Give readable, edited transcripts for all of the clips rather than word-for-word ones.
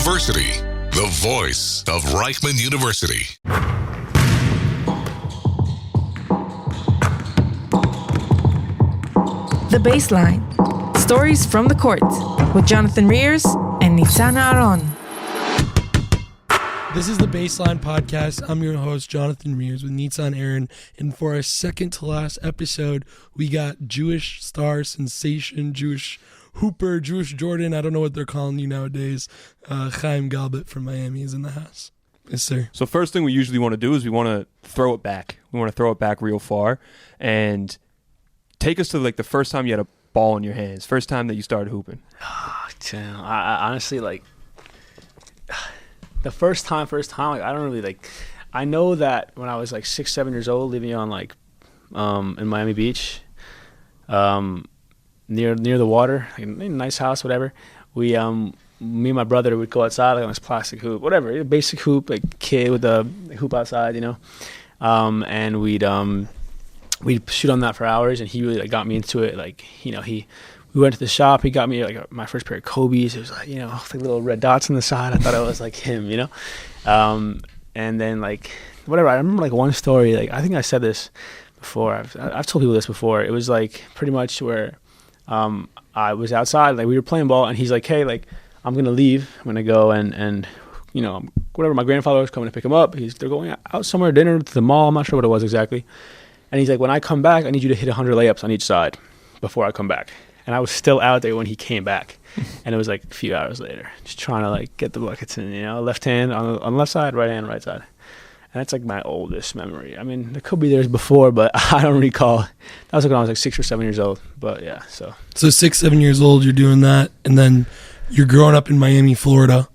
University, the voice of Reichman University. The Baseline. Stories from the court with Jonathan Rears and Nitzan Aharon. This is the Baseline Podcast. I'm your host, Jonathan Rears, with Nitzan Aharon. And for our second to last episode, we got Jewish star sensation, Jewish hooper, Jewish Jordan. I don't know what they're calling you nowadays. Chaim Galbut from Miami is in the house. Yes, sir. So first thing we usually want to do is we want to throw it back. We want to throw it back real far and take us to like the first time you had a ball in your hands, first time that you started hooping. Oh, damn. I honestly, like, the first time, like, I don't really, like, I know that when I was like 6, 7 years old, living on like in Miami Beach, near the water, like a nice house, whatever. We me and my brother would go outside like on this plastic hoop, whatever, a basic hoop, like kid with a hoop outside, you know, and we'd shoot on that for hours, and he really like got me into it. Like, you know, we went to the shop, he got me like my first pair of Kobe's. It was like, you know, like little red dots on the side. I thought it was like him, you know. And then like whatever, I remember like one story, like I think I said this before. I've told people this before. It was like pretty much where I was outside, like we were playing ball, and he's like, hey, like I'm gonna leave, I'm gonna go and you know, whatever, my grandfather was coming to pick him up. They're going out somewhere, dinner to the mall, I'm not sure what it was exactly. And he's like, when I come back, I need you to hit 100 layups on each side before I come back. And I was still out there when he came back. And it was like a few hours later, just trying to like get the buckets in, you know, left hand on the left side, right hand, right side. And that's like my oldest memory. I mean, there could be theirs before, but I don't recall. That was like when I was like 6 or 7 years old. But yeah, so 6, 7 years old, you're doing that. And then you're growing up in Miami, Florida,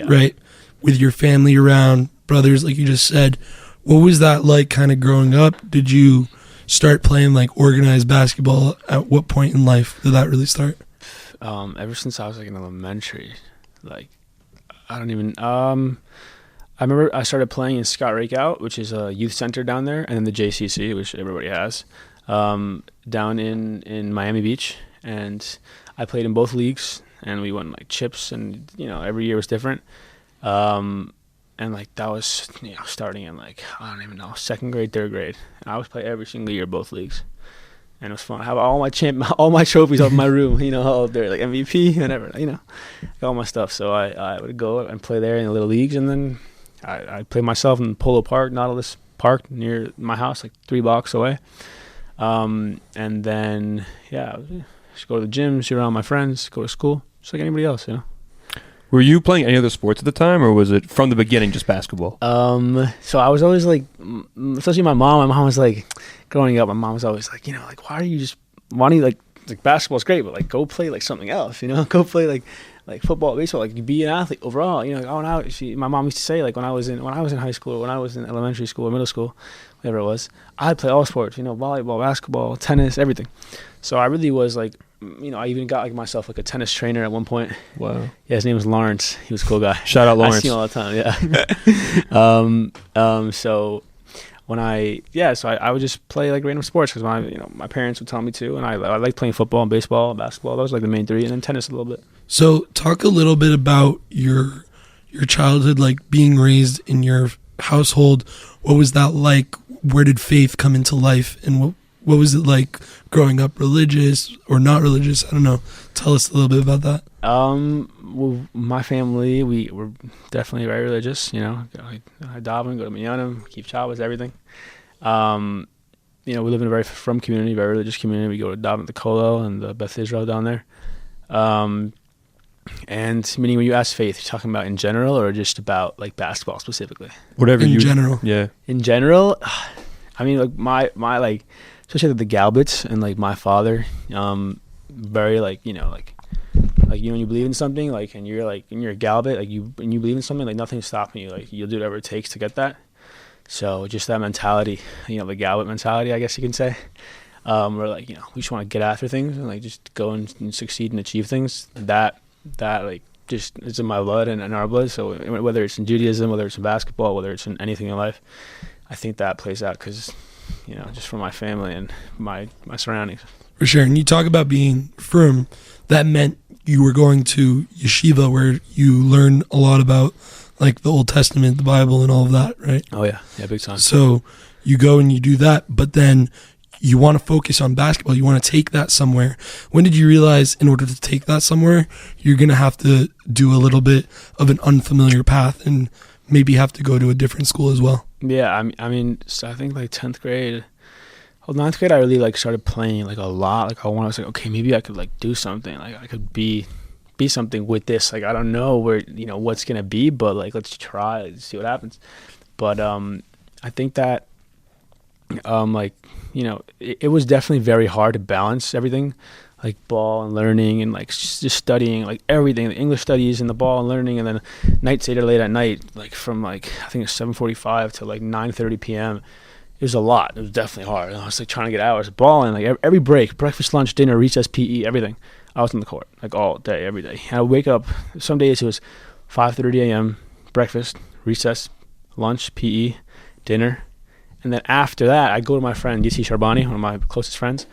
right? With your family around, brothers, like you just said. What was that like kind of growing up? Did you start playing like organized basketball? At what point in life did that really start? Ever since I was like in elementary. Like, I don't even, I remember I started playing in Scott Rakeout, which is a youth center down there, and then the JCC, which everybody has, down in Miami Beach. And I played in both leagues, and we won like chips, and, you know, every year was different. And like that was, you know, starting in like, I don't even know, second grade, third grade. And I would play every single year, both leagues. And it was fun. I have all my trophies up in my room, you know, all there, like MVP, whatever, you know, all my stuff. So I would go and play there in the little leagues, and then I played myself in Polo Park, Nautilus Park, near my house, like 3 blocks away. And then, yeah, just go to the gym, see around my friends, go to school, just like anybody else, you know. Were you playing any other sports at the time, or was it from the beginning just basketball? So I was always like, especially my mom was like, growing up, my mom was always like, you know, like, why don't you like basketball's great, but like go play like something else, you know, go play like football, baseball, like you be an athlete overall, you know. Like, oh, now my mom used to say, like when I was in high school, or when I was in elementary school or middle school, whatever it was, I'd play all sports, you know, volleyball, basketball, tennis, everything. So I really was like, you know, I even got like myself like a tennis trainer at one point. Wow. Yeah, his name was Lawrence. He was a cool guy. Shout out Lawrence. I see him all the time. Yeah. So when I would just play like random sports because my parents would tell me to, and I liked playing football and baseball and basketball. Those were like the main 3, and then tennis a little bit. So talk a little bit about your childhood, like being raised in your household. What was that like? Where did faith come into life, and what was it like growing up, religious or not religious? I don't know. Tell us a little bit about that. Well, my family, we were definitely very religious, you know. I daven, go to minyanim, keep Shabbos, everything. You know, we live in a very Frum community, very religious community. We go to daven at the Kollel and the Beth Israel down there. And meaning when you ask faith, you're talking about in general or just about like basketball specifically? Whatever in general. Yeah. In general, I mean, like my like, especially the Galbuts and like my father, very like, you know, like you when you believe in something, like, and you're a Galbut, like you believe in something, like nothing's stopping you, like you'll do whatever it takes to get that. So just that mentality, you know, the Galbut mentality, I guess you can say. Where like, you know, we just want to get after things and like just go and succeed and achieve things. That like just it's in my blood and in our blood. So whether it's in Judaism, whether it's in basketball, whether it's in anything in life, I think that plays out because, you know, just from my family and my surroundings. For sure. And you talk about being Frum, that meant you were going to yeshiva where you learn a lot about like the Old Testament, the Bible, and all of that, right? Oh yeah, big time. So you go and you do that, but then you want to focus on basketball. You want to take that somewhere. When did you realize in order to take that somewhere, you're going to have to do a little bit of an unfamiliar path and maybe have to go to a different school as well? Yeah, I mean, so I think like 10th grade, well, 9th grade, I really like started playing like a lot. Like I was like, okay, maybe I could like do something. Like I could be something with this. Like I don't know where, what's gonna be, but like let's try, let's see what happens. But I think that it was definitely very hard to balance everything, like ball and learning and like just studying like everything, the English studies and the ball and learning, and then night Seder late at night, like from like I think it's 7:45 to like 9:30 p.m. It was a lot. It was definitely hard. I was like trying to get hours, balling like every break, breakfast, lunch, dinner, recess, PE, everything. I was on the court like all day, every day. And I would wake up. Some days it was 5:30 a.m. breakfast, recess, lunch, PE, dinner, and then after that I'd go to my friend DC Sharbani, one of my closest friends,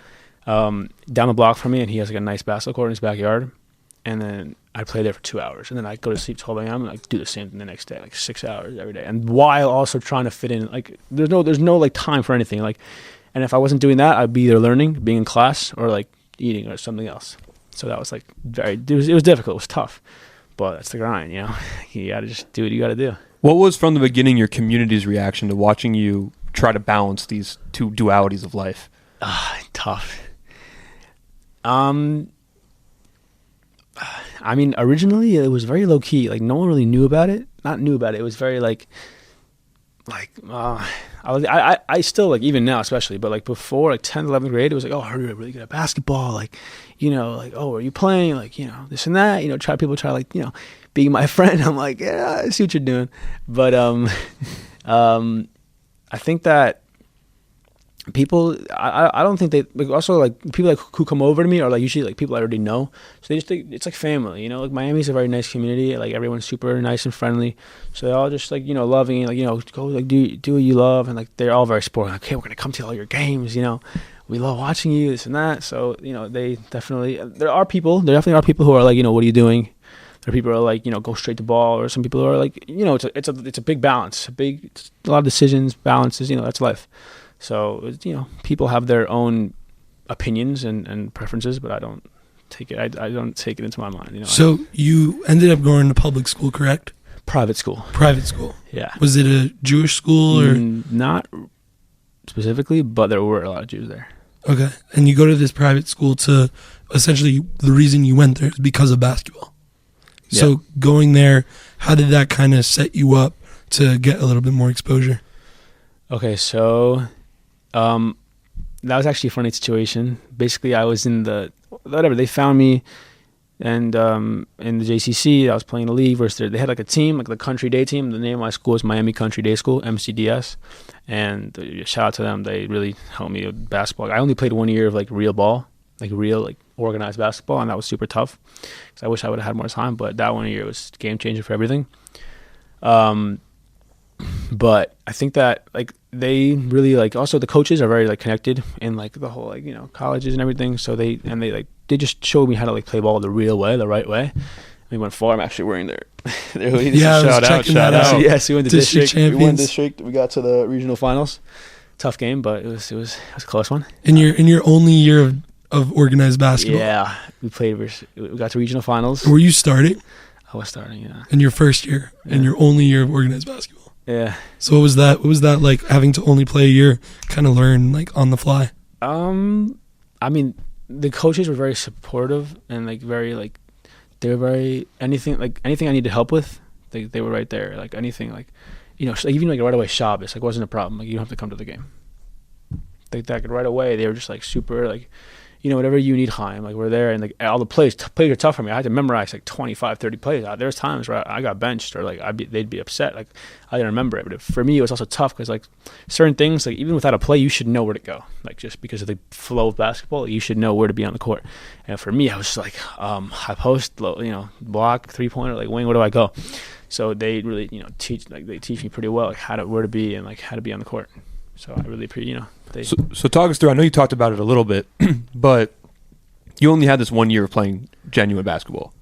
down the block from me, and he has like a nice basketball court in his backyard. And then I'd play there for 2 hours, and then I'd go to sleep 12 a.m. and like do the same thing the next day, like 6 hours every day. And while also trying to fit in, like there's no like time for anything. Like, and if I wasn't doing that, I'd be either learning, being in class, or like eating or something else. So that was like it was difficult. It was tough, but that's the grind, You gotta just do what you gotta do. What was from the beginning your community's reaction to watching you try to balance these two dualities of life? Tough. I mean, originally it was very low key. Like no one really knew about it. Not knew about it. It was very I still like even now especially, but like before like 10th, 11th grade, it was like, oh, are you really good at basketball? Like, like, oh, are you playing? Like, this and that. People try like, being my friend. I'm like, yeah, I see what you're doing. But I think that people, I don't think they like, also like people like who come over to me are like usually like people I already know, so they just think it's like family, like Miami's a very nice community, like everyone's super nice and friendly, so they're all just like loving, like go like do what you love, and like they're all very supportive, like, okay, we're gonna come to all your games, we love watching you, this and that. So they definitely, there definitely are people who are like, what are you doing? There are people who are like, go straight to ball, or some people who are like, it's a big balance, it's a lot of decisions, balances, that's life. So, people have their own opinions and preferences, but I don't take it. I don't take it into my mind. So you ended up going to public school, correct? Private school. Private school. Yeah. Was it a Jewish school or? Not specifically, but there were a lot of Jews there. Okay. And you go to this private school to essentially the reason you went there is because of basketball. Yeah. So going there, how did that kind of set you up to get a little bit more exposure? Okay, so that was actually a funny situation. Basically, I was in they found me, and in the JCC, I was playing the league versus they had like a team, like the Country Day team. The name of my school is Miami Country Day School, MCDS, and shout out to them. They really helped me with basketball. I only played 1 year of like real ball, like real like organized basketball, and that was super tough because I wish I would have had more time. But that 1 year was game changer for everything. But I think that like they really like, also the coaches are very like connected in like the whole like colleges and everything, so they just showed me how to like play ball the real way, the right way. We went far. I'm actually wearing their hoodies. Yeah, shout out. Yes, we went to district champions. We won district. We got to the regional finals. Tough game, but it was a close one. In your only year of organized basketball. Yeah, we got to regional finals. Were you starting? I was starting. Yeah. In your first year, in your only year of organized basketball. Yeah. So what was that like, having to only play a year, kind of learn like on the fly? I mean, the coaches were very supportive and like very like, they were very, anything I needed help with, they were right there. Like anything like, like even like right away Shabbos, like wasn't a problem. Like you don't have to come to the game. Like that right away, they were just like super like, whatever you need, Chaim, like we're there, and like all the plays are tough for me. I had to memorize like 25, 30 plays. There's times where I got benched or like they'd be upset. Like I didn't remember it. But for me, it was also tough because like certain things, like even without a play, you should know where to go. Like just because of the flow of basketball, you should know where to be on the court. And for me, I was just like high post, low, block, 3-pointer, like wing, where do I go? So they really, teach me pretty well like where to be and like how to be on the court. So I really appreciate, So talk us through, I know you talked about it a little bit, but You only had this 1 year of playing genuine basketball.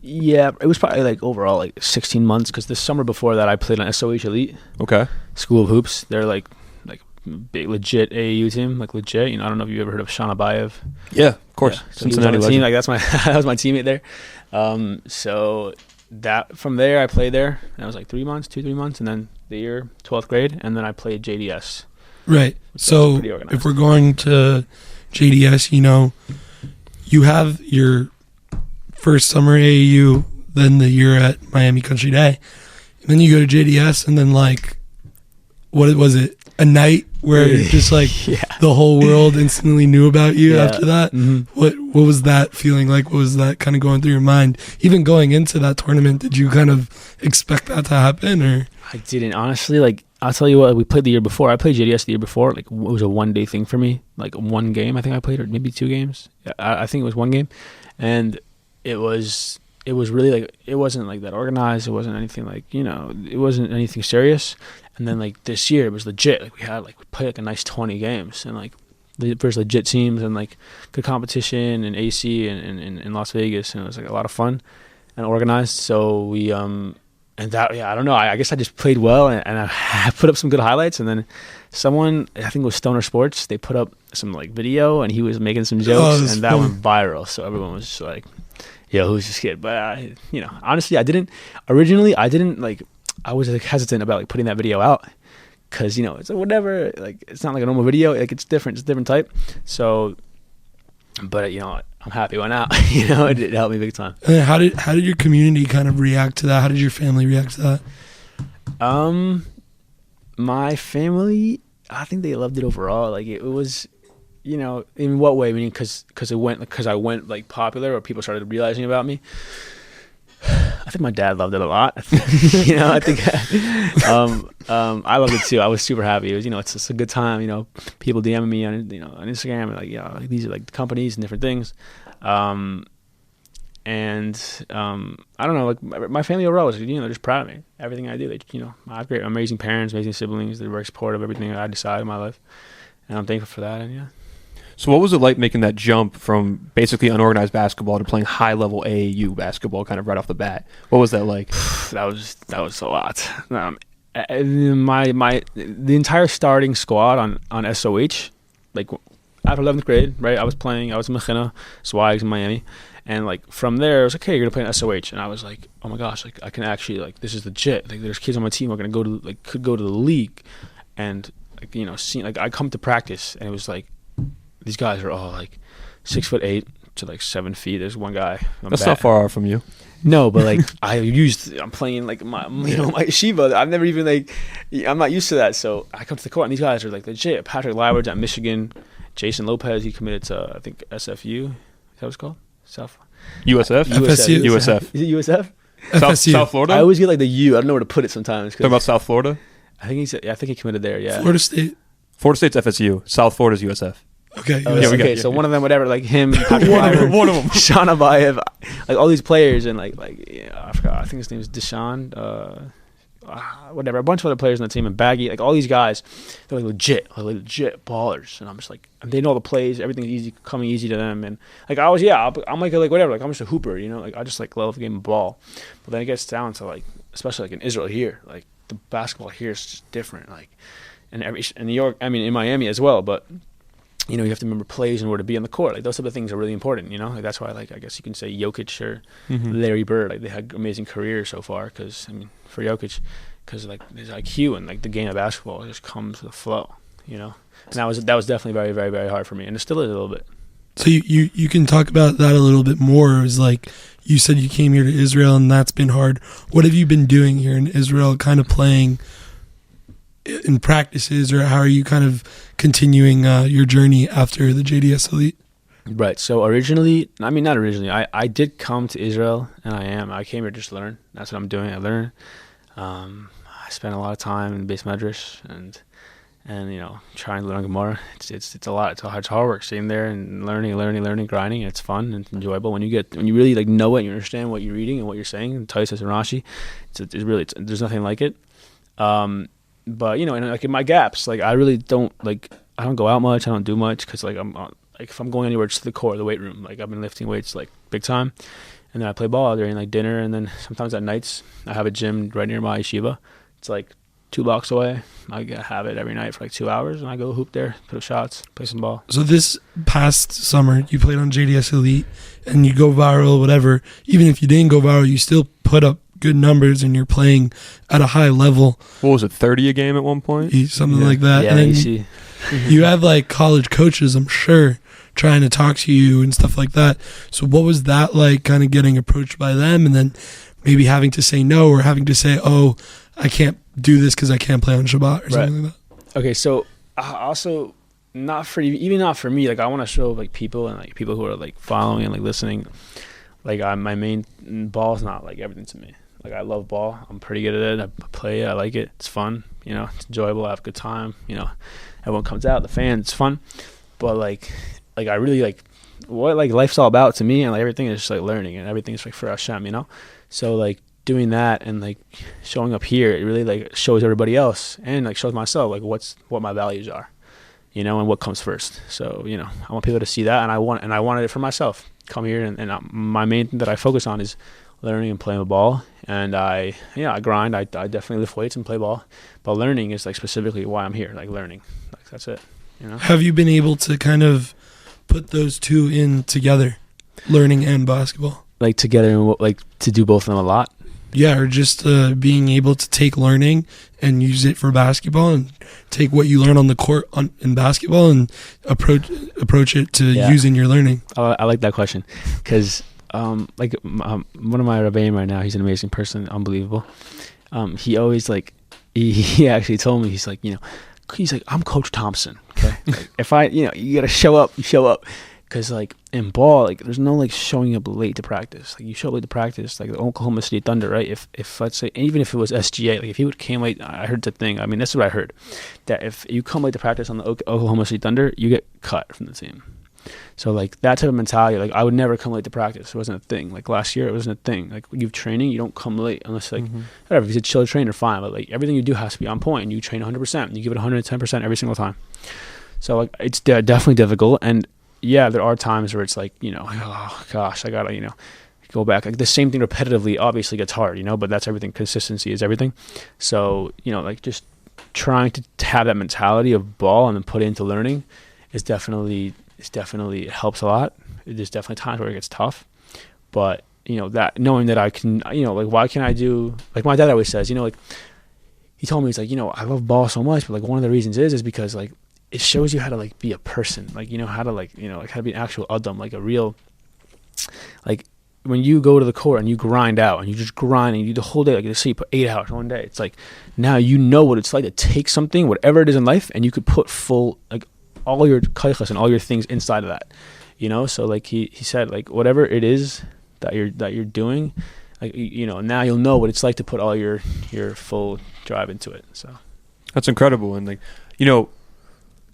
Yeah, it was probably like overall like 16 months because the summer before that I played on SOH Elite. Okay. School of Hoops. They're like big legit AAU team, like legit. You know, I don't know if you ever heard of Shauna Bayev. Yeah, of course. Yeah. So Cincinnati team, like that's my that was my teammate there. So that from there I played there. And I was like 3 months, 3 months, and then the year 12th grade, and then I played JDS. Right. So if we're going to JDS, you know, you have your first summer AAU, then the year at Miami Country Day, and then you go to JDS, and then like, what was it? A night where just like the whole world instantly knew about you after that. Mm-hmm. What was that feeling like? What was that kind of going through your mind? Even going into that tournament, did you kind of expect that to happen, or? I didn't, honestly. Like, I'll tell you what, we played the year before. I played JDS the year before. Like, it was a one-day thing for me. Like, one game I think I played, or maybe 2 games. I think it was 1 game. And it was really, like, it wasn't, like, that organized. It wasn't anything, like, you know, it wasn't anything serious. And then, like, this year, it was legit. Like, we played, like, a nice 20 games. And, like, the first legit teams and, like, good competition and AC and in Las Vegas. And it was, like, a lot of fun and organized. So we, and that, I don't know. I guess I just played well, and I put up some good highlights. And then someone, I think it was Stoner Sports, they put up some like video, and he was making some jokes, and that went viral. So everyone was just like, "Yo, who's this kid?" But you know, honestly, I didn't like. I was like hesitant about like putting that video out because you know it's like whatever. Like it's not like a normal video. Like it's different. It's a different type. So, but you know, I'm happy it went out. You know, it helped me big time. And how did your community kind of react to that? How did your family react to that? My family, I think they loved it overall. Like it was, you know, in what way? I mean, because I went like popular, or people started realizing about me. I think my dad loved it a lot. You know, I think I loved it too. I was super happy. It was, you know, it's just a good time. You know, people DMing me on Instagram and like, yeah, like, these are like companies and different things. I don't know, like my family overall was, you know, just proud of me. Everything I do, they, you know, I have great, amazing parents, amazing siblings. They're very supportive of everything I decide in my life, and I'm thankful for that. And yeah. So what was it like making that jump from basically unorganized basketball to playing high-level AAU basketball kind of right off the bat? What was that like? That was a lot. The entire starting squad on SOH, like after 11th grade, right, I was in Mechina, Swags in Miami, and like from there, I was like, hey, you're going to play in SOH. And I was like, oh my gosh, like I can actually, like, this is legit. Like there's kids on my team who are going to go to, like, could go to the league. And, like, you know, like I come to practice, and it was like, these guys are all like 6'8" to like 7 feet. There's one guy. That's not far from you. No, but like I'm playing like my yeshiva. I've never even like, I'm not used to that. So I come to the court, and these guys are like legit. Patrick Lywards at Michigan. Jason Lopez, he committed to, I think, SFU. Is that what it's called? USF? FSU. USF. Is it USF? FSU. South Florida? I always get like the U. I don't know where to put it sometimes. Talking about South Florida? I think he committed there, yeah. Florida State. Florida State's FSU. South Florida's USF. Okay. Oh, yeah, so one of them, whatever, like him, Patrick Lywards, one of them. Shauna Bayev, like all these players, and like yeah, I forgot. I think his name is Deshaun. Whatever, a bunch of other players on the team, and Baggy, like all these guys, they're like legit ballers, and I'm just like, and they know the plays, everything's easy, coming easy to them, and like I'm like whatever, like I'm just a hooper, you know, like I just like love the game of ball, but then it gets down to like, especially like in Israel here, like the basketball here is just different, like in New York, I mean in Miami as well, but you know, you have to remember plays and where to be on the court. Like those type of things are really important, you know. Like that's why, like I guess you can say Jokic or Larry Bird, like they had amazing careers so far. Because I mean, for Jokic, because like his IQ and like the game of basketball just comes with the flow, you know. And that was definitely very, very, very hard for me, and it still is a little bit. So you can talk about that a little bit more. It was like you said you came here to Israel, and that's been hard. What have you been doing here in Israel? Kind of playing in practices, or how are you kind of continuing your journey after the JDS Elite? Right. So I did come to Israel, and I came here just to learn. That's what I'm doing. I learn. I spent a lot of time in base medrash and you know, trying to learn Gemara. It's a lot. It's hard work sitting there and learning, grinding. It's fun and it's enjoyable when you really like know it, and you understand what you're reading and what you're saying. And Taisus and Rashi, there's nothing like it. But you know, and like in my gaps, like I really don't I don't go out much. I don't do much because like like if I'm going anywhere, just to the core, the weight room. Like I've been lifting weights like big time, and then I play ball during like dinner, and then sometimes at nights I have a gym right near my yeshiva. It's like 2 blocks away. I have it every night for like 2 hours, and I go hoop there, put up shots, play some ball. So this past summer, you played on JDS Elite, and you go viral, whatever. Even if you didn't go viral, you still put up good numbers, and you're playing at a high level. What was it, 30 a game at one point? Something like that. Yeah, and then you see. you have like college coaches, I'm sure, trying to talk to you and stuff like that. So what was that like, kind of getting approached by them, and then maybe having to say no, or having to say, oh, I can't do this because I can't play on Shabbat or something like that? Okay, so also not for me. Like I want to show like people and like people who are like following and like listening. Like my main ball is not like everything to me. Like I love ball. I'm pretty good at it. I play it. I like it. It's fun. You know, it's enjoyable. I have a good time. You know, everyone comes out. The fans. It's fun. But like I really like what like life's all about to me, and like everything is just like learning, and everything's like for Hashem. You know, so like doing that and like showing up here, it really like shows everybody else and like shows myself like what my values are, you know, and what comes first. So you know, I want people to see that, and I wanted it for myself. Come here and my main thing that I focus on is learning and playing the ball, and I grind. I definitely lift weights and play ball, but learning is like specifically why I'm here. Like learning, like that's it. You know. Have you been able to kind of put those two in together, learning and basketball? Like together, and like to do both of them a lot. Yeah, or just being able to take learning and use it for basketball, and take what you learn on the court in basketball and approach it to using your learning. I like that question because like one of my Rebbeim right now, he's an amazing person, unbelievable. He always like he actually told me, he's like, you know, he's like, I'm Coach Thompson. Okay, like, if you gotta show up, you show up. Because, like, in ball, like, there's no, like, showing up late to practice. Like, you show up late to practice, like, the Oklahoma City Thunder, right? If let's say, even if it was SGA, like, if he came late, I heard the thing. I mean, that's what I heard. That if you come late to practice on the Oklahoma City Thunder, you get cut from the team. So, like, that type of mentality, like, I would never come late to practice. It wasn't a thing. Like, last year, it wasn't a thing. Like, when you have training, you don't come late unless, like, whatever. If you're a chill trainer, fine. But, like, everything you do has to be on point. And you train 100%. And you give it 110% every single time. So, like, it's definitely difficult. And yeah, there are times where it's like, you know, oh gosh, I gotta, you know, go back. Like the same thing repetitively obviously gets hard, you know, but that's everything. Consistency is everything. So, you know, like just trying to have that mentality of ball and then put it into learning is definitely, it helps a lot. There's definitely times where it gets tough, but you know, that knowing that I can, you know, like why can I do, like my dad always says, you know, like he told me, he's like, you know, I love ball so much, but like one of the reasons is because like, it shows you how to like be a person, like, you know, how to like, you know, like how to be an actual Adam, like a real, like when you go to the court and you grind out and you just grind and you do the whole day, like let's say you put 8 hours one day, it's like now you know what it's like to take something, whatever it is in life, and you could put full, like all your kaichas and all your things inside of that, you know. So like he said, like whatever it is that you're doing, like, you know, now you'll know what it's like to put all your full drive into it. So that's incredible. And like, you know,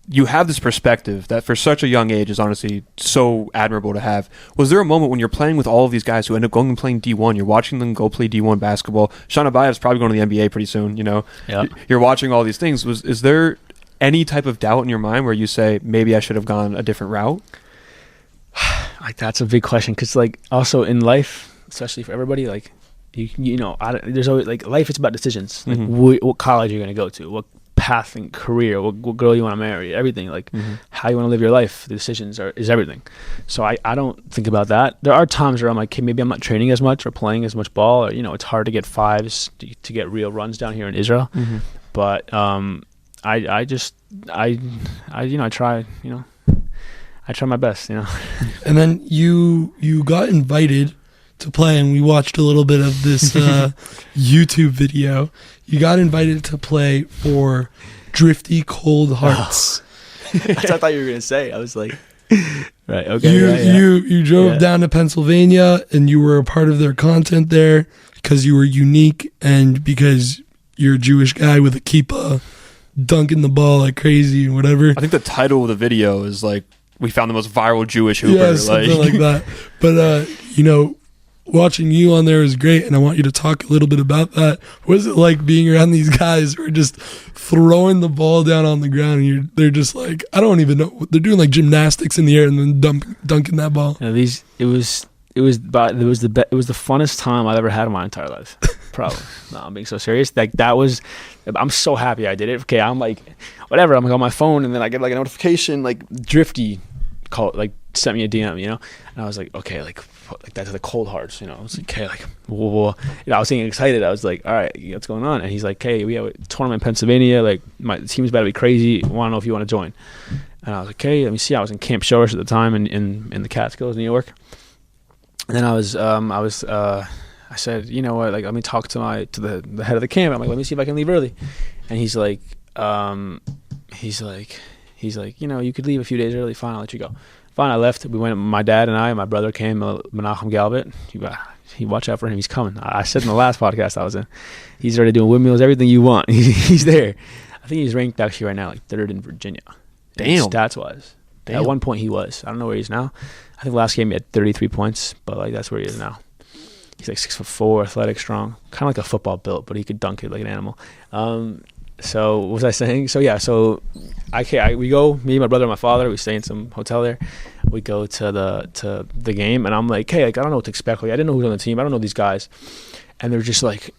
you have this perspective that for such a young age is honestly so admirable to have. Was there a moment when you're playing with all of these guys who end up going and playing D1, you're watching them go play D1 basketball, Sean Abayev's probably going to the NBA pretty soon, you know? Yeah. You're watching all these things. Is there any type of doubt in your mind where you say, maybe I should have gone a different route? Like, that's a big question, because like also in life, especially for everybody, like you know, there's always like life is about decisions. Like what college you're going to go to, what path and career, what girl you want to marry, everything, like how you want to live your life, the decisions is everything. So I don't think about that. There are times where I'm like, hey, maybe I'm not training as much or playing as much ball, or, you know, it's hard to get fives to get real runs down here in Israel. But I try my best, you know. And then you got invited to play, and we watched a little bit of this YouTube video. You got invited to play for Drifty Cold Hearts. That's what I thought you were going to say. I was like, right, okay. You drove down to Pennsylvania, and you were a part of their content there because you were unique and because you're a Jewish guy with a kippah dunking the ball like crazy and whatever. I think the title of the video is like, we found the most viral Jewish hooper. Yeah, something like that. But, you know, watching you on there is great, and I want you to talk a little bit about that. What is it like being around these guys who are just throwing the ball down on the ground, and they're just like, I don't even know, they're doing like gymnastics in the air and then dunking that ball. You know, it was the funnest time I've ever had in my entire life. Probably. No, I'm being so serious. Like I'm so happy I did it. Okay, I'm like, whatever. I'm like on my phone, and then I get like a notification, like Drifty sent me a DM, you know, and I was like, okay, like that's the cold hearts, you know. I was like, okay, like, whoa. You know, I was getting excited. I was like, all right, what's going on? And he's like, hey, we have a tournament in Pennsylvania. Like, my team's about to be crazy. Want to know if you want to join? And I was like, okay, let me see. I was in Camp Showers at the time in the Catskills, New York. And then I said, you know what, like, let me talk to the head of the camp. I'm like, let me see if I can leave early. And he's like, you know, you could leave a few days early. Fine, I'll let you go. Fine, I left. We went, my dad and I, my brother came, Menachem Galbut. He watch out for him. He's coming. I said in the last podcast I was in, he's already doing windmills, everything you want. He's there. I think he's ranked actually right now like third in Virginia. Damn. Stats-wise. Damn. At one point he was. I don't know where he is now. I think last game he had 33 points, but like that's where he is now. He's like 6'4", athletic, strong, kind of like a football built, but he could dunk it like an animal. So what was I saying? So yeah, we go, me, my brother, and my father. We stay in some hotel there. We go to the game, and I'm like, hey, like I don't know what to expect. Like I didn't know who was on the team. I don't know these guys, and they're just like,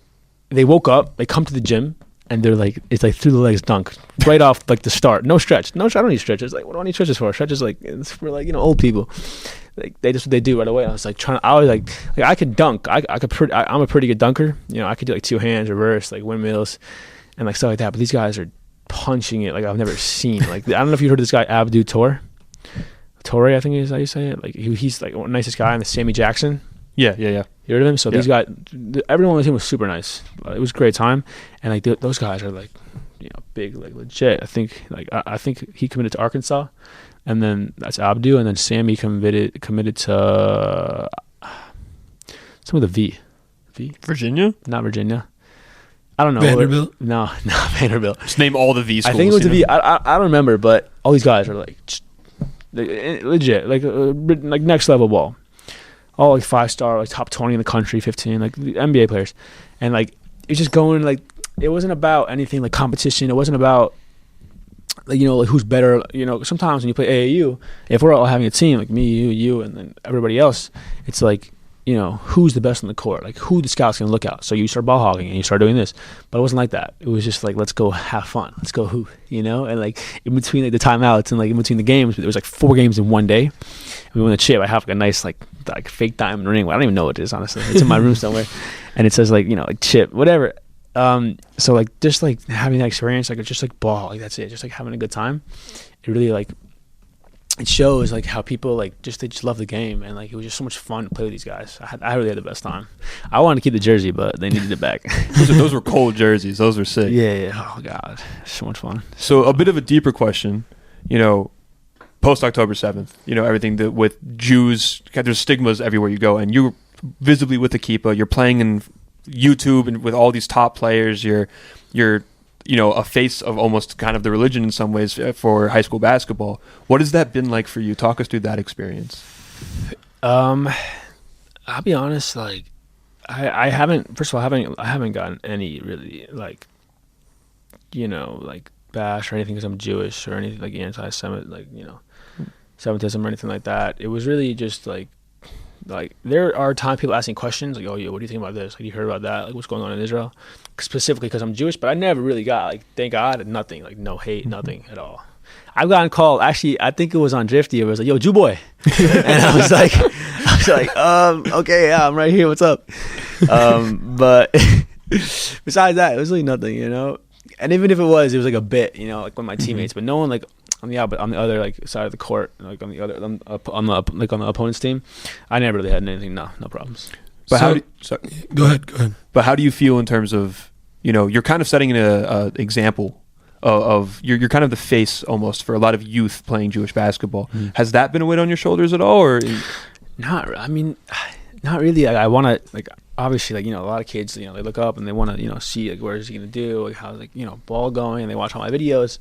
they woke up, they come to the gym, and they're like, it's like through the legs dunk right off like the start. No stretch. I don't need stretches. Like what do I need stretches for? Stretches like it's for like, you know, old people. Like that's what they do right away. I was like I could dunk. I'm a pretty good dunker. You know, I could do like two hands, reverse, like windmills, and like stuff like that. But these guys are punching it like I've never seen. Like I don't know if you heard of this guy Abdu Torre, I think is how you say it. Like he's like one of the nicest guy, and the Sammy Jackson. Yeah. You heard of him? So these guys, everyone on the team was super nice. It was a great time, and like those guys are like, you know, big, like legit. I think he committed to Arkansas, and then that's Abdu, and then Sammy committed to some of the V. Virginia? Not Virginia. I don't know. Vanderbilt? No, Vanderbilt. Just name all the V schools. I think it was the V. I don't remember, but all these guys are like legit, like next level ball. All like 5-star, like top 20 in the country, 15, like the NBA players. And like it's just going like it wasn't about anything like competition. It wasn't about like, you know, like who's better. You know, sometimes when you play AAU, if we're all having a team, like me, you, and then everybody else, it's like, you know, who's the best on the court, like who the scouts can look at. So you start ball hogging and you start doing this. But it wasn't like that. It was just like, let's go have fun. Let's go hoop, you know? And like in between like the timeouts and like in between the games, there was like 4 games in one day. We won the chip. I have like a nice like fake diamond ring. I don't even know what it is, honestly. It's in my room somewhere. And it says like, you know, like chip, whatever. So like just like having that experience, like it's just like ball, like that's it. Just like having a good time. It really like, it shows like how people like they just love the game, and like it was just so much fun to play with these guys. I really had the best time. I wanted to keep the jersey, but they needed it back. those were cold jerseys. Those were sick. Yeah. Oh god, so much fun. So a bit of a deeper question, you know, post October 7th, you know, everything that with Jews, there's stigmas everywhere you go, and you're visibly with the kippah. You're playing in YouTube and with all these top players. You're you know, a face of almost kind of the religion in some ways for high school basketball. What has that been like for you? Talk us through that experience. I'll be honest, like I haven't gotten any really like, you know, like bash or anything because I'm Jewish or anything like anti-Semit, like, you know, Semitism or anything like that. It was really just like there are times people asking questions like, oh yeah, what do you think about this? Like, you heard about that? Like, what's going on in Israel? Specifically because I'm Jewish, but I never really got like, thank God, nothing, like no hate, nothing at all. I've gotten called, actually, I think it was on Drifty. It was like, yo, Jew boy. And I was like, okay, yeah, I'm right here. What's up? But besides that, it was really nothing, you know? And even if it was like a bit, you know, like with my teammates, but no one like on the other like side of the court, like on the opponent's team, I never really had anything. No problems. But go ahead. But how do you feel in terms of, you know, you're kind of setting an example of you're kind of the face almost for a lot of youth playing Jewish basketball. Mm. Has that been a weight on your shoulders at all, or? Not really. Like, I want to, like, obviously, like, you know, a lot of kids, you know, they look up and they want to, you know, see like, where is he gonna do, like, how's, like, you know, ball going, and they watch all my videos,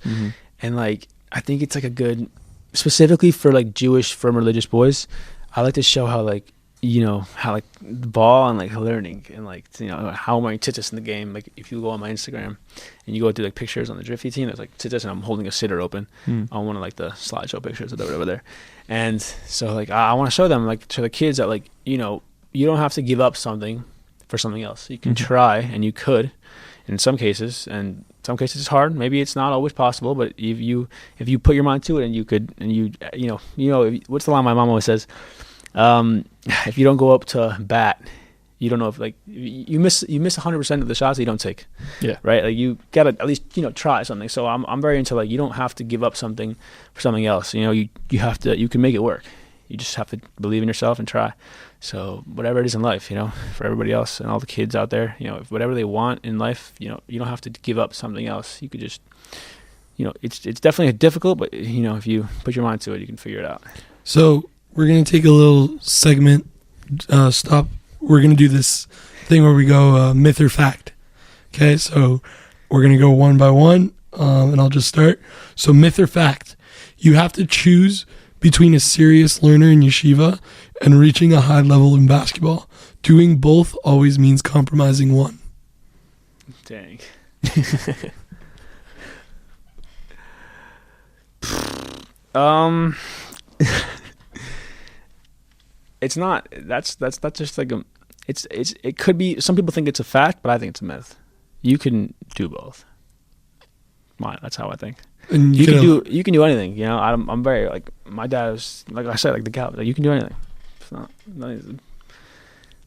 and like, I think it's like a good, specifically for like Jewish firm religious boys, I like to show how like how like the ball and like learning and like how am I titus in the game. Like if you go on my Instagram and you go through like pictures on the Drifty team, there's like titus and I'm holding a sitter open on one of like the slideshow pictures or whatever there. And so like I want to show them, like to the kids, that like you don't have to give up something for something else. You can try, and you could in some cases, and some cases it's hard. Maybe it's not always possible, but if you put your mind to it, and you could, and what's the line my mom always says? If you don't go up to bat, you don't know if like you miss 100% of the shots that you don't take. Yeah. Right. Like you gotta at least try something. So I'm very into like you don't have to give up something for something else. You can make it work. You just have to believe in yourself and try. So whatever it is in life, for everybody else and all the kids out there, if whatever they want in life, you don't have to give up something else. You could just, it's definitely difficult, but if you put your mind to it, you can figure it out. So we're going to take a little segment, stop. We're going to do this thing where we go myth or fact. Okay, so we're going to go one by one, and I'll just start. So myth or fact, you have to choose between a serious learner in yeshiva and reaching a high level in basketball. Doing both always means compromising one. Dang. It's not. That's just like it could be. Some people think it's a fact, but I think it's a myth. You can do both. That's how I think. And you can do anything. I'm very like my dad is like I said, like the Galbut. Like you can do anything. It's not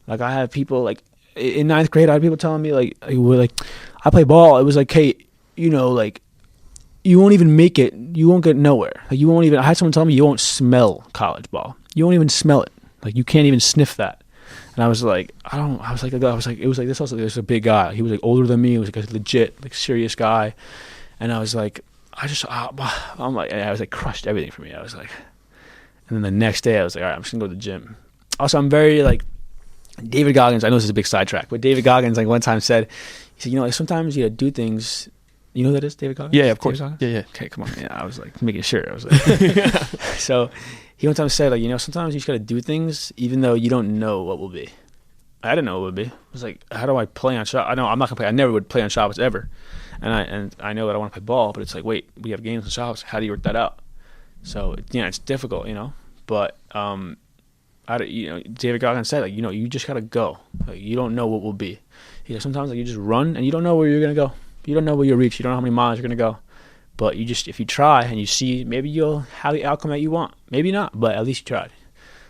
like I have people like in ninth grade. I had people telling me like I play ball. It was like, hey, like you won't even make it. You won't get nowhere. Like you won't even. I had someone tell me you won't smell college ball. You won't even smell it. Like you can't even sniff that. And I was like, it was like this also. There's a big guy. He was like older than me. He was like a legit, like serious guy. And I was like, I was like crushed everything for me. I was like, and then the next day I was like, all right, I'm just gonna go to the gym. Also, I'm very like David Goggins. I know this is a big sidetrack, but David Goggins like one time said, he said, like sometimes you gotta do things. You know who that is, David Goggins? Yeah, of course. Yeah. Okay, come on. Yeah, I was like making sure. I was like, so he one time said like, sometimes you just gotta do things even though you don't know what will be. I didn't know what would be. I was like, how do I play on shot? I know I'm not gonna play. I never would play on Shabbos ever. And I know that I want to play ball, but it's like, wait, we have games on Shabbos. How do you work that out? So it's difficult, But David Goggins said like, you just gotta go. Like, you don't know what will be. Sometimes like you just run and you don't know where you're gonna go. You don't know where you'll reach. You don't know how many miles you're gonna go. But if you try and you see, maybe you'll have the outcome that you want. Maybe not, but at least you tried.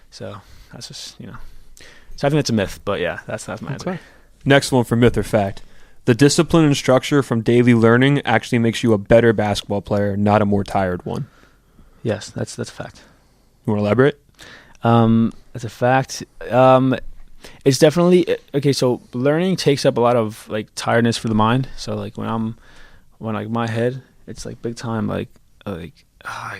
So that's just So I think that's a myth, but yeah, that's my answer. Next one for myth or fact. The discipline and structure from daily learning actually makes you a better basketball player, not a more tired one. Yes, that's a fact. You want to elaborate? That's a fact. It's definitely okay. So learning takes up a lot of like tiredness for the mind. So like when like my head, it's like big time like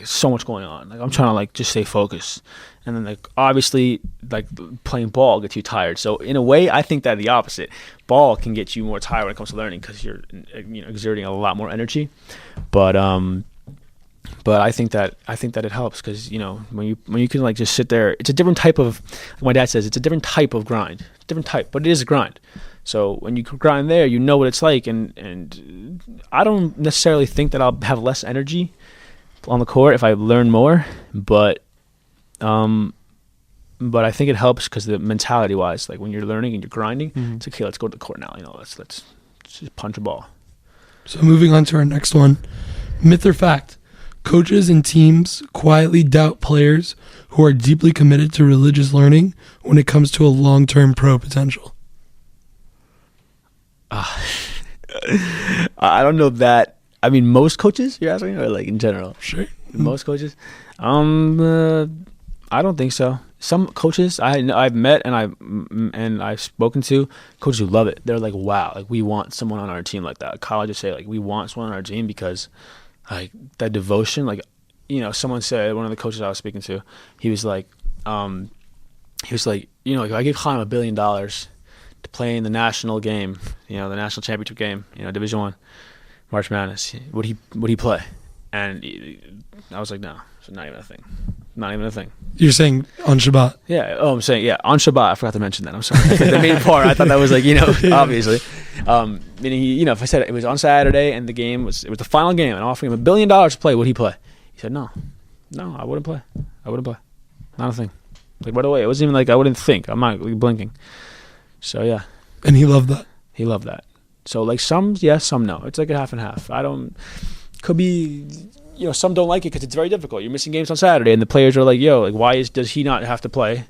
so much going on. Like I'm trying to like just stay focused, and then like obviously like playing ball gets you tired. So in a way, I think that the opposite. Ball can get you more tired when it comes to learning because you're exerting a lot more energy. But I think that it helps because when you can like just sit there, it's a different type of. Like my dad says it's a different type of grind. It's a different type, but it is a grind. So when you grind there, you know what it's like, and I don't necessarily think that I'll have less energy on the court if I learn more, but I think it helps because the mentality wise, like when you're learning and you're grinding, it's okay. Let's go to the court now. Let's just punch a ball. So moving on to our next one, myth or fact: coaches and teams quietly doubt players who are deeply committed to religious learning when it comes to a long-term pro potential. I don't know that. I mean, most coaches, you're asking, or like in general? Sure. Most coaches? I don't think so. Some coaches I've met and I've spoken to, coaches who love it. They're like, wow, like we want someone on our team like that. Colleges say like we want someone on our team because like that devotion. Like someone said, one of the coaches I was speaking to, he was like, if I give Chaim $1 billion to play in the national game, the national championship game, Division I, March Madness, would he play? And I was like, no, it's not even a thing. Not even a thing. You're saying on Shabbat. Yeah. Oh, I'm saying, yeah, on Shabbat. I forgot to mention that. I'm sorry. The main part, I thought that was like, obviously. Meaning, if I said it was on Saturday and it was the final game and offering him $1 billion to play, would he play? He said, no, I wouldn't play. Not a thing. Like, right away. It wasn't even like I wouldn't think. I'm not like, blinking. So, yeah. And he loved that. He loved that. So, like, some yes, some no. It's like a half and half. Could be, some don't like it because it's very difficult. You're missing games on Saturday, and the players are like, why does he not have to play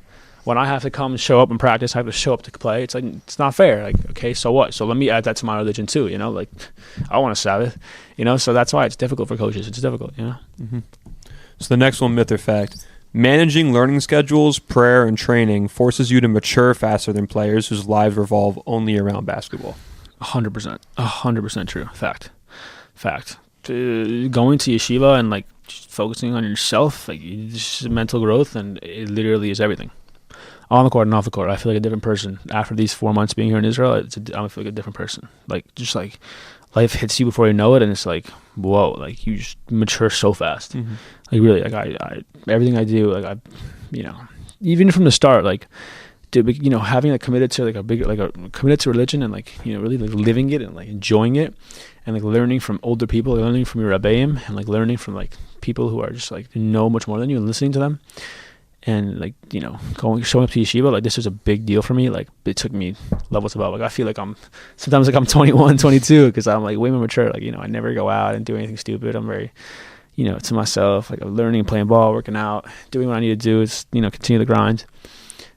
when I have to come show up and practice? I have to show up to play. It's like, it's not fair. Like, okay, so what? So let me add that to my religion too, like, I want a Sabbath, so that's why it's difficult for coaches. It's difficult, Mm-hmm. So the next one, myth or fact. Managing learning schedules, prayer, and training forces you to mature faster than players whose lives revolve only around basketball. 100%. 100% true. Fact. Going to yeshiva and like just focusing on yourself, like just mental growth, and it literally is everything. On the court and off the court, I feel like a different person after these 4 months being here in Israel. I feel like a different person. Like just like life hits you before you know it, and it's like whoa, like you just mature so fast. Mm-hmm. Like really, like I everything I do, like even from the start, like. Having like committed to committed to religion and like really like living it and like enjoying it and like learning from older people, like, learning from your rabbeim and like learning from like people who are just like know much more than you and listening to them and like showing up to yeshiva, like this was a big deal for me. Like it took me levels above. Like I feel like I'm 21, 22 because I'm like way more mature. Like I never go out and do anything stupid. I'm very to myself. Like I'm learning, playing ball, working out, doing what I need to do. Is continue the grind.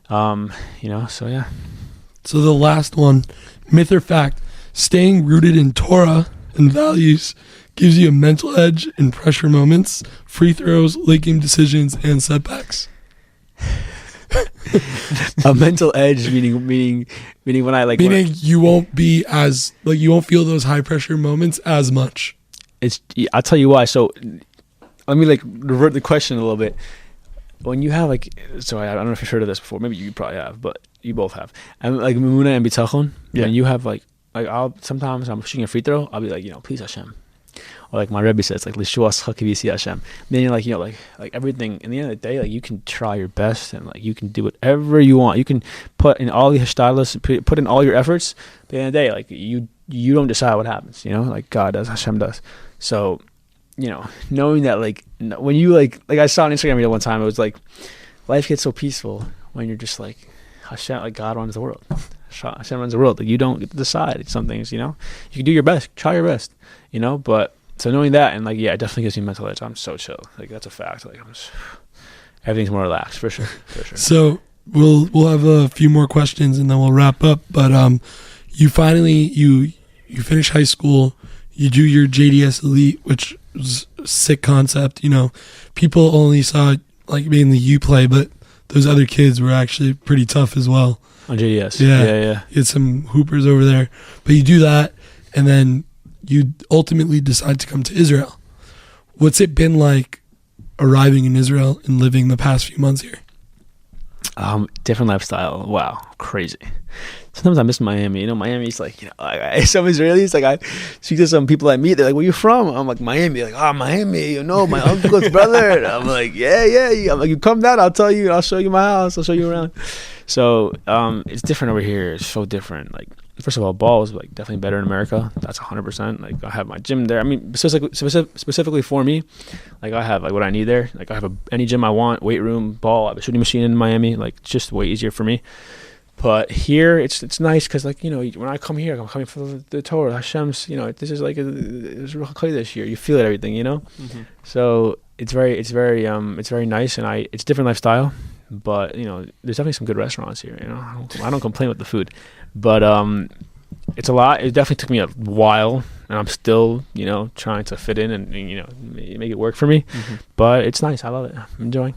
So yeah. So the last one, myth or fact, staying rooted in Torah and values gives you a mental edge in pressure moments, free throws, late game decisions, and setbacks. A mental edge meaning when I like meaning you won't be as like you won't feel those high pressure moments as much. I'll tell you why. So let me like revert the question a little bit. When you have like, so I don't know if you've heard of this before. Maybe you probably have, but you both have. And like Mimuna and Bitachon, when you have like sometimes I'm shooting a free throw, I'll be like, please Hashem. Or like my Rebbe says, like Lishuas Hakivisi Hashem. Meaning like, like everything. In the end of the day, like you can try your best and like you can do whatever you want. You can put in all the hashtalas, put in all your efforts. But at the end of the day, like you don't decide what happens. Like God does, Hashem does. So. Knowing that like when you like I saw on Instagram video one time, it was like life gets so peaceful when you're just like Hashem, like God runs the world. Hashem runs the world. Like you don't get to decide some things. You can do your best, try your best. But so knowing that and like it definitely gives me mental edge. I'm so chill. Like that's a fact. Like everything's more relaxed for sure. So we'll have a few more questions and then we'll wrap up. But you finally you finish high school. You do your JDS Elite, which was a sick concept. People only saw like mainly you play, but those other kids were actually pretty tough as well. On JDS. Yeah. You had some hoopers over there. But you do that, and then you ultimately decide to come to Israel. What's it been like arriving in Israel and living the past few months here? Different lifestyle. Wow, crazy. Sometimes I miss Miami. Miami's like, some Israelis, like I speak to some people I meet, they're like, where you from? I'm like, Miami. They're like, Miami, my uncle's brother. And I'm like, yeah. I'm like, you come down, I'll tell you, I'll show you my house, I'll show you around. So it's different over here. It's so different. Like, first of all, ball is like definitely better in America. That's 100%. Like I have my gym there. I mean, specifically for me, like I have like what I need there. Like I have any gym I want, weight room, ball. I have a shooting machine in Miami. Like it's just way easier for me. But here it's nice because like when I come here, I'm coming for the Torah, Hashem's. This is like it's real clear this year. You feel it, everything. Mm-hmm. So it's very nice, and it's different lifestyle. But there's definitely some good restaurants here. I don't complain with the food, but it's a lot. It definitely took me a while, and I'm still trying to fit in and make it work for me. Mm-hmm. But it's nice. I love it. I'm enjoying.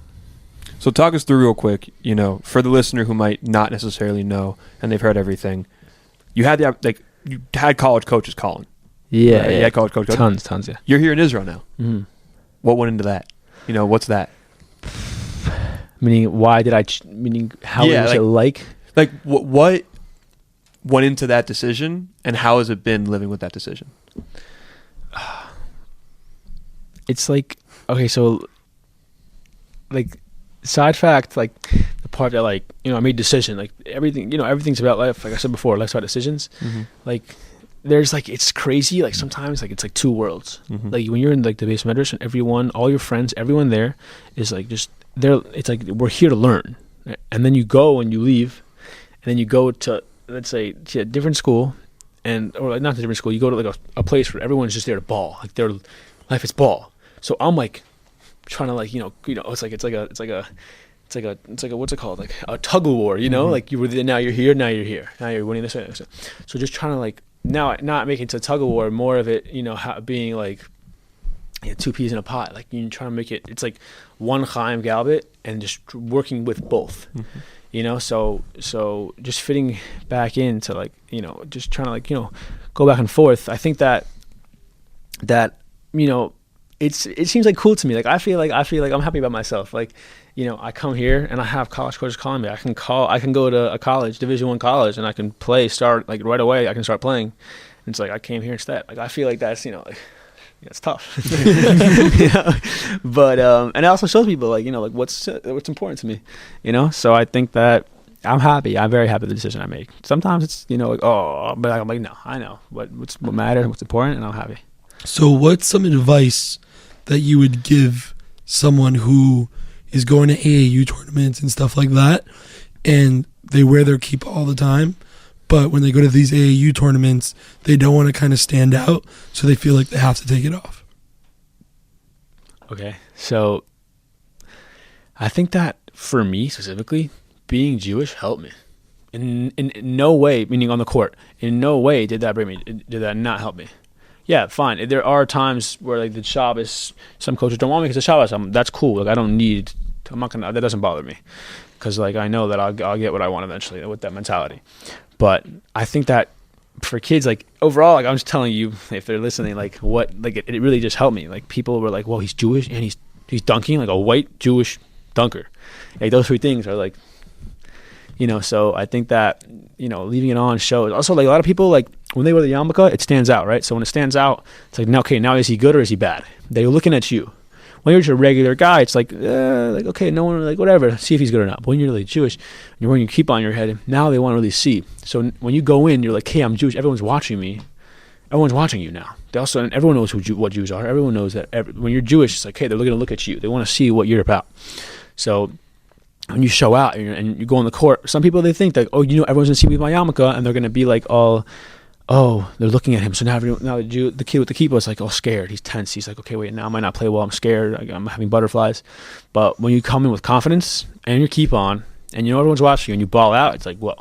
So talk us through real quick, for the listener who might not necessarily know and they've heard everything. You had you had college coaches calling. Yeah, right? yeah. You had college coaches. Tons, yeah. You're here in Israel now. Mm-hmm. What went into that? What's that? Meaning, why did meaning, how was it like? Like, what went into that decision, and how has it been living with that decision? It's like, okay, so like side fact, like the part that like I made decision, like everything, everything's about life. Like I said before, life's about decisions. Like there's like it's crazy. Like sometimes like it's like two worlds. Like when you're in like the base medrash and everyone, all your friends, everyone there is like just there. It's like we're here to learn, and then you go and you leave, and then you go to let's say to a different school, or like not a different school. You go to like a place where everyone's just there to ball. Like their life is ball. So I'm like trying to like it's like what's it called, like a tug of war, like you were there, now you're here, now you're winning this way. So just trying to like now not making it to tug of war, more of it being like two peas in a pot, like you trying to make it, it's like one Chaim Galbut and just working with both. So just fitting back into like just trying to like go back and forth. I think that it seems like cool to me. Like I feel like I'm happy about myself. Like, I come here and I have college coaches calling me. I can go to a college, Division I college, and I can start like right away. I can start playing. And it's like I came here instead. Like I feel like that's like it's tough. But and it also shows people like like what's important to me. So I think that I'm happy. I'm very happy with the decision I make. Sometimes it's like but I'm like no, I know what matters, what's important, and I'm happy. So what's some advice that you would give someone who is going to AAU tournaments and stuff like that, and they wear their kippah all the time, but when they go to these AAU tournaments, they don't want to kind of stand out, so they feel like they have to take it off? Okay, so I think that for me specifically, being Jewish helped me. In no way, meaning on the court, in no way did that not help me. Yeah, fine. There are times where like the Shabbos, some coaches don't want me because it's Shabbos. That's cool. Like I'm not gonna. That doesn't bother me, because like I know that I'll get what I want eventually with that mentality. But I think that for kids, like overall, like I'm just telling you, if they're listening, like what, like it really just helped me. Like people were like, well, he's Jewish and he's dunking like a white Jewish dunker. Like those three things are like, So I think that leaving it on shows. Also, like a lot of people, like when they wear the yarmulke, it stands out, right? So when it stands out, it's like, now is he good or is he bad? They're looking at you. When you're just a regular guy, it's like okay, no one, like whatever, see if he's good or not. But when you're really Jewish, you're wearing your kippah on your head, now they want to really see. So when you go in, you're like, hey, I'm Jewish. Everyone's watching me. Everyone's watching you now. And everyone knows what Jews are. Everyone knows that when you're Jewish, it's like, hey, they're going to look at you. They want to see what you're about. So when you show out and you go on the court, some people, they think that, everyone's going to see me with my yarmulke, and they're going to be like they're looking at him. So now the kid with the kippah is like all scared. He's tense. He's like, okay, wait, now I might not play well. I'm scared. I'm having butterflies. But when you come in with confidence and your kippah on, and everyone's watching you, and you ball out, it's like, whoa.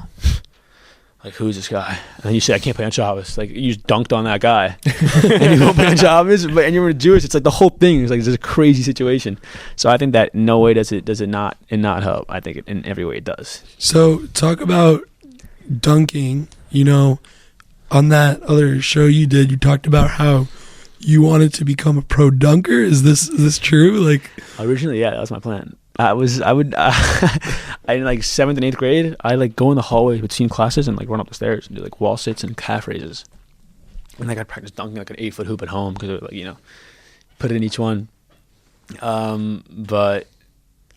Like, who's this guy? And then you say, I can't play on Shabbos. Like, you just dunked on that guy. And you don't play on Shabbos, and you're Jewish. It's like the whole thing is like this crazy situation. So I think that in no way does it not help. I think in every way it does. So talk about dunking. On that other show you did, you talked about how you wanted to become a pro dunker. Is this true? Like originally, yeah, that was my plan. I would in like 7th and 8th grade, I like go in the hallway between classes and like run up the stairs and do like wall sits and calf raises. And like I'd practice dunking like an 8-foot hoop at home because like put it in each one. But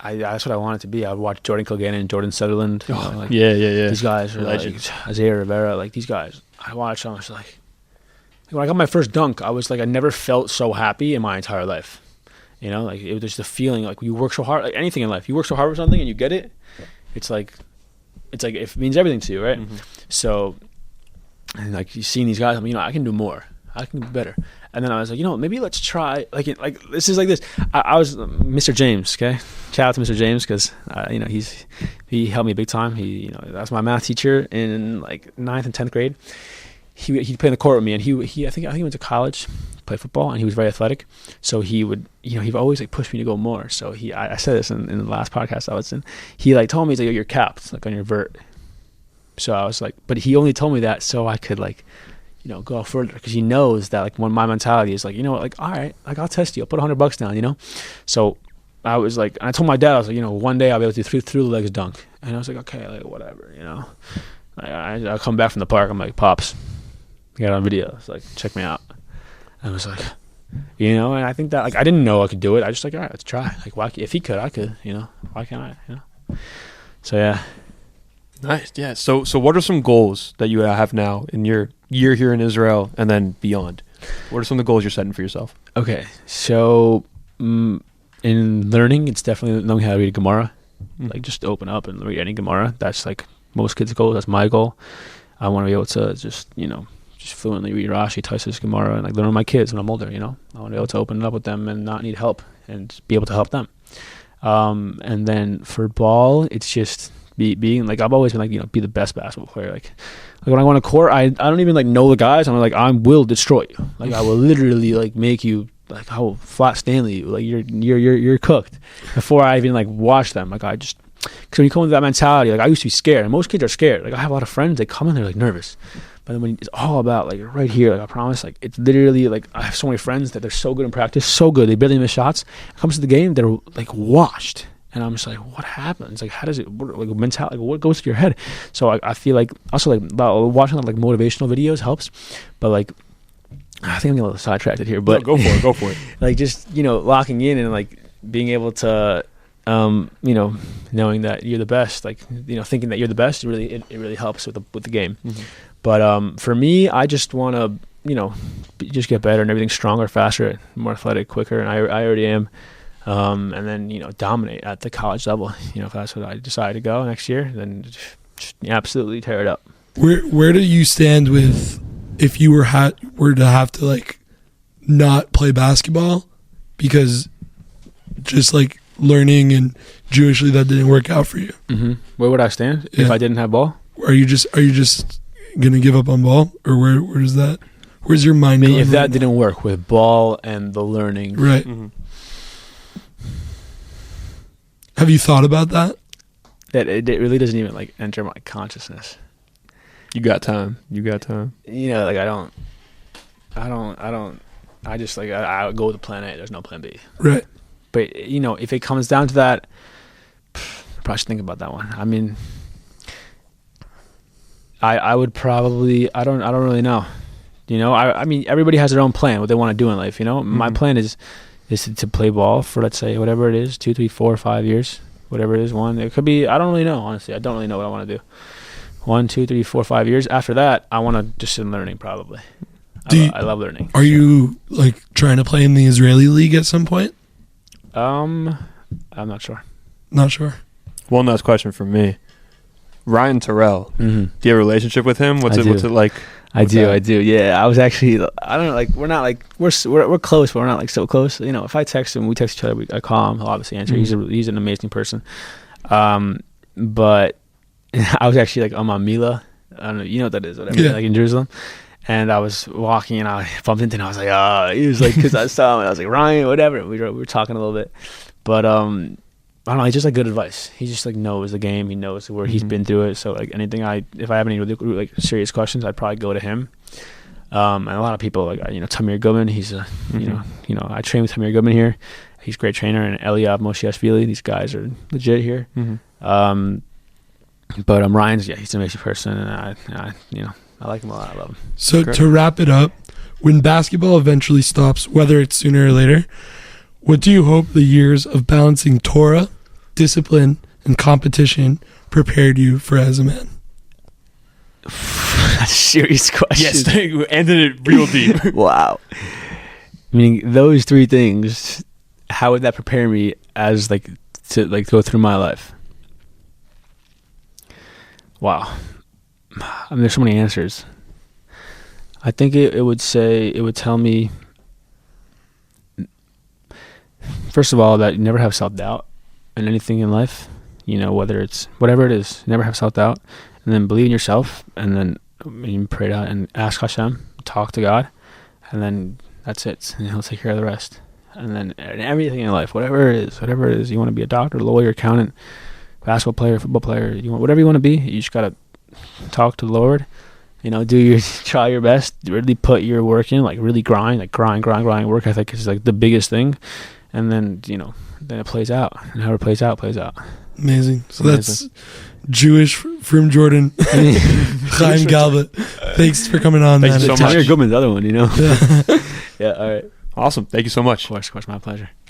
that's what I wanted to be. I would watch Jordan Kilgannon, Jordan Sutherland. Yeah. These guys are legends. Like Isaiah Rivera, like these guys. I watched them. I was like, when I got my first dunk, I was like, I never felt so happy in my entire life. Like it was just a feeling like you work so hard, like anything in life. You work so hard for something and you get it. It's like it means everything to you, right? Mm-hmm. So, and like you seeing these guys, I can do more. I can do better. And then I was like, maybe let's try. Like this is like this. I was Mr. James. Okay, shout out to Mr. James because he helped me big time. That's my math teacher in like 9th and 10th grade. He'd play in the court with me, and I think he went to college, played football, and he was very athletic. So he would, he'd always like push me to go more. So I said this in the last podcast I was in. He like told me, he's like, you're capped like on your vert. So I was like, but he only told me that so I could like, go further, because he knows that like when my mentality is like, like, all right, like I'll test you, I'll put $100 down, So I was like, I told my dad, I was like, one day I'll be able to do through the legs dunk, and I was like, okay, like whatever, I'll come back from the park, I'm like, Pops, I got it on video, it's like, check me out. And I was like, you know. And I think that, like, I didn't know I could do it. I just like, all right, let's try. Like, why? If he could, I could. You know, why can't I? You know. So yeah. Nice. Yeah. So what are some goals that you have now in your year here in Israel and then beyond? What are some of the goals you're setting for yourself? Okay. So in learning, it's definitely knowing how to read a Gemara. Like, just open up and read any Gemara. That's like most kids' goal. That's my goal. I want to be able to just fluently read Rashi, Taisus, Gemara, and like learn with my kids when I'm older. You know, I want to be able to open it up with them and not need help and be able to help them. And then for ball, it's just being like, I've always been like, you know, be the best basketball player. Like when I go on a court, I don't even like know the guys. I'm like, I will destroy you. Like, I will literally like make you, like, I will flat Stanley you. Like, you're cooked before I even like watch them. Like, I just, because when you come with that mentality, like, I used to be scared, and most kids are scared. Like, I have a lot of friends, they come in, they're like nervous. But then when it's all about like right here, like, I promise, like, it's literally like, I have so many friends that they're so good in practice, so good, they barely miss shots. It comes to the game, they're like washed. And I'm just like, what happens? Like, how does it, like, mentality, like, what goes through your head? So I feel like, also like watching like motivational videos helps, but like, I think I'm getting a little sidetracked here, but no, go for it. Like, just, you know, locking in and like being able to, you know, knowing that you're the best, like, you know, thinking that you're the best, it really helps with the game. Mm-hmm. But for me, I just want to, you know, just get better and everything, stronger, faster, more athletic, quicker, and I already am. And then, you know, dominate at the college level. You know, if that's what I decide to go next year, then just absolutely tear it up. Where do you stand with, if you were to have to like not play basketball because just like learning and Jewishly that didn't work out for you? Mm-hmm. Where would I stand if I didn't have ball? Are you just gonna give up on ball, or where's that? Where's your mind going? If that didn't work with ball and the learning, right? Mm-hmm. Have you thought about that? That it really doesn't even like enter my consciousness. You got time. You know, like, I just like, I go with the plan A. There's no plan B. Right. But, you know, if it comes down to that, I probably should think about that one. I mean, I would probably, I don't really know. You know, I mean, everybody has their own plan, what they want to do in life, you know? Mm-hmm. My plan is to play ball for, let's say, whatever it is, 2, 3, 4, 5 years, whatever it is, one. It could be, I don't really know, honestly. I don't really know what I want to do. 1, 2, 3, 4, 5 years. After that, I want to just sit in learning, probably. I love learning. Are you, like, trying to play in the Israeli league at some point? I'm not sure. Not sure. One last question from me. Ryan Terrell. Mm-hmm. Do you have a relationship with him? What's it like? I do. Yeah, I was actually, I don't know, like, we're not like, we're close, but we're not like so close. You know, if I text him, we text each other, I call him, he'll obviously answer. Mm-hmm. He's an amazing person. But I was actually like on my Mila. I don't know, you know what that is, whatever, like in Jerusalem. And I was walking and I bumped into him. I was like, he was like, because I saw him and I was like, Ryan, whatever. We were talking a little bit. But I don't know, he's just like good advice. He just like knows the game. He knows where he's been through it. So like anything if I have any really like serious questions, I'd probably go to him. And a lot of people like, you know, Tamir Goodman, he's a, you know, I train with Tamir Goodman here. He's a great trainer, and Eliav Moshiashvili. These guys are legit here. Mm-hmm. But Ryan's, he's an amazing person, and I you know, I like him a lot. I love him. So to wrap it up, when basketball eventually stops, whether it's sooner or later, what do you hope the years of balancing Torah, discipline, and competition prepared you for as a man? That's a serious question. Yes, you ended it real deep. Wow. Meaning those three things, how would that prepare me as like to like go through my life? Wow. I mean, there's so many answers. I think it would tell me, first of all, that you never have self-doubt in anything in life. You know, whether it's whatever it is, never have self-doubt. And then believe in yourself, and then you pray it out and ask Hashem, talk to God, and then that's it. And He'll take care of the rest. And then everything in life, whatever it is, you want to be a doctor, lawyer, accountant, basketball player, football player, whatever you want to be, you just gotta talk to the Lord. You know, try your best, really put your work in, like really grind. Work ethic is like the biggest thing, and then then it plays out, and however it plays out. Amazing. So that's Jewish Frum Jordan, Chaim Galbut. Thanks for coming on. Thanks so much. Tamir Goodman's the other one, you know. Yeah. Yeah. All right. Awesome. Thank you so much. Of course, my pleasure.